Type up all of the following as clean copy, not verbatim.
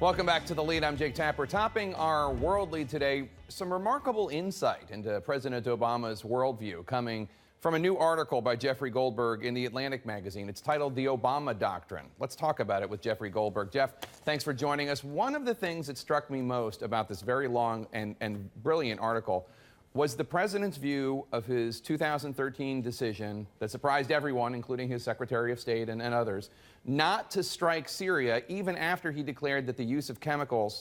Welcome back to The Lead. I'm Jake Tapper. Topping our world lead today, some remarkable insight into President Obama's worldview coming from a new article by Jeffrey Goldberg in The Atlantic magazine. It's titled The Obama Doctrine. Let's talk about it with Jeffrey Goldberg. Jeff, thanks for joining us. One of the things that struck me most about this very long and brilliant article was the president's view of his 2013 decision that surprised everyone, including his Secretary of State and others, not to strike Syria even after he declared that the use of chemical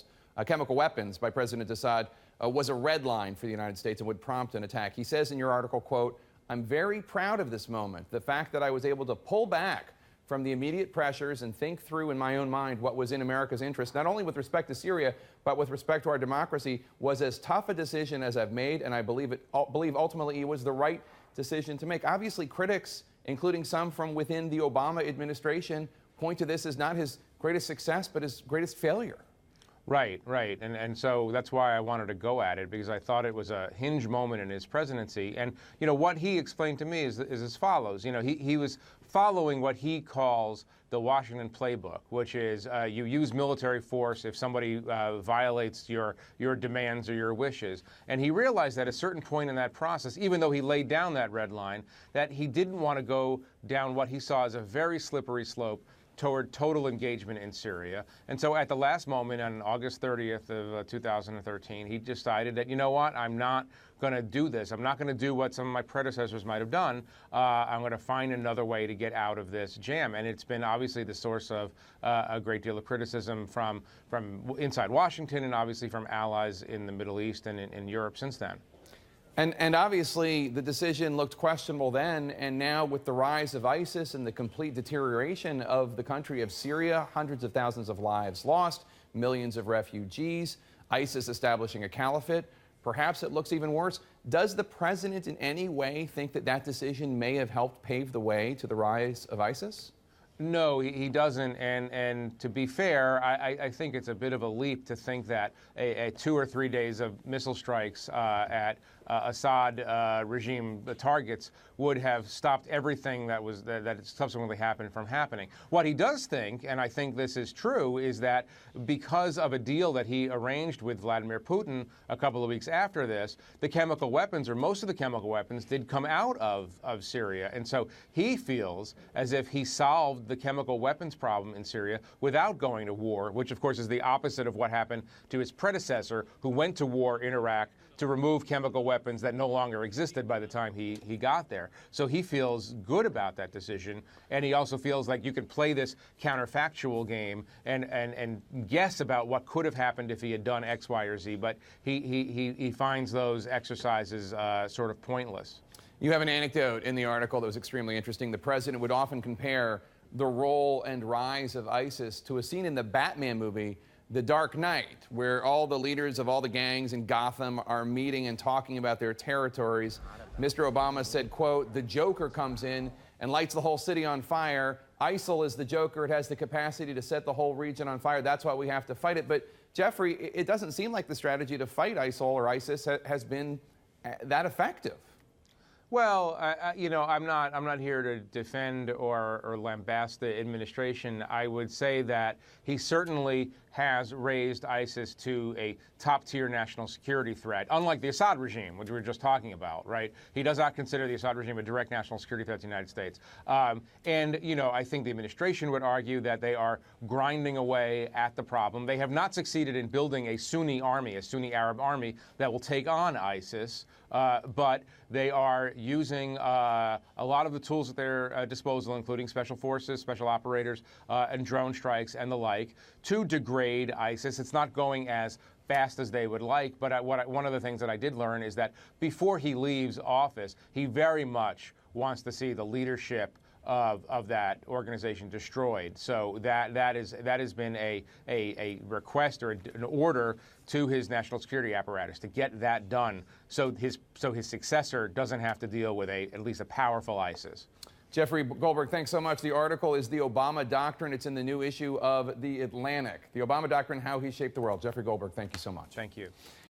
weapons by President Assad was a red line for the United States and would prompt an attack. He says in your article, quote, "I'm very proud of this moment, the fact that I was able to pull back from the immediate pressures and think through in my own mind what was in America's interest, not only with respect to Syria, but with respect to our democracy, was as tough a decision as I've made, and I believe ultimately it was the right decision to make." Obviously, critics, including some from within the Obama administration, point to this as not his greatest success, but his greatest failure. Right. And so that's why I wanted to go at it, because I thought it was a hinge moment in his presidency. And, you know, what he explained to me is as follows. You know, he was following what he calls the Washington playbook, which is you use military force if somebody violates your demands or your wishes. And he realized that at a certain point in that process, even though he laid down that red line, that he didn't want to go down what he saw as a very slippery slope toward total engagement in Syria. And so at the last moment, on August 30th of 2013, he decided that, you know what, I'm not going to do this. I'm not going to do what some of my predecessors might have done. I'm going to find another way to get out of this jam. And it's been obviously the source of a great deal of criticism from inside Washington and obviously from allies in the Middle East and in Europe since then. And obviously the decision looked questionable then, and now with the rise of ISIS and the complete deterioration of the country of Syria, hundreds of thousands of lives lost, millions of refugees, ISIS establishing a caliphate, perhaps it looks even worse. Does the president in any way think that that decision may have helped pave the way to the rise of ISIS? No, he doesn't, and to be fair, I think it's a bit of a leap to think that a 2 or 3 days of missile strikes at Assad regime targets would have stopped everything that subsequently happened from happening. What he does think, and I think this is true, is that because of a deal that he arranged with Vladimir Putin a couple of weeks after this, the chemical weapons, or most of the chemical weapons, did come out of Syria. And so he feels as if he solved the chemical weapons problem in Syria without going to war, which of course is the opposite of what happened to his predecessor, who went to war in Iraq to remove chemical weapons that no longer existed by the time he got there. So he feels good about that decision, and he also feels like you can play this counterfactual game and guess about what could have happened if he had done X, Y, or Z, but he finds those exercises sort of pointless. You have an anecdote in the article that was extremely interesting. The president would often compare the role and rise of ISIS to a scene in the Batman movie, The Dark Knight, where all the leaders of all the gangs in Gotham are meeting and talking about their territories. Mr. Obama said, quote, "The Joker comes in and lights the whole city on fire. ISIL is the Joker. It has the capacity to set the whole region on fire. That's why we have to fight it." But Jeffrey, it doesn't seem like the strategy to fight ISIL or ISIS has been that effective. Well, you know, I'm not here to defend or lambast the administration. I would say that he certainly has raised ISIS to a top-tier national security threat, unlike the Assad regime, which we were just talking about, right? He does not consider the Assad regime a direct national security threat to the United States. And, you know, I think the administration would argue that they are grinding away at the problem. They have not succeeded in building a Sunni army, a Sunni Arab army that will take on ISIS, but they are using a lot of the tools at their disposal, including special forces, special operators, and drone strikes and the like, to degrade ISIS. It's not going as fast as they would like, but one of the things that I did learn is that before he leaves office, he very much wants to see the leadership of that organization destroyed. So that has been a request or an order to his national security apparatus to get that done, so his successor doesn't have to deal with at least a powerful ISIS. Jeffrey Goldberg, thanks so much. The article is The Obama Doctrine. It's in the new issue of The Atlantic. The Obama Doctrine, How He Shaped the World. Jeffrey Goldberg, thank you so much. Thank you.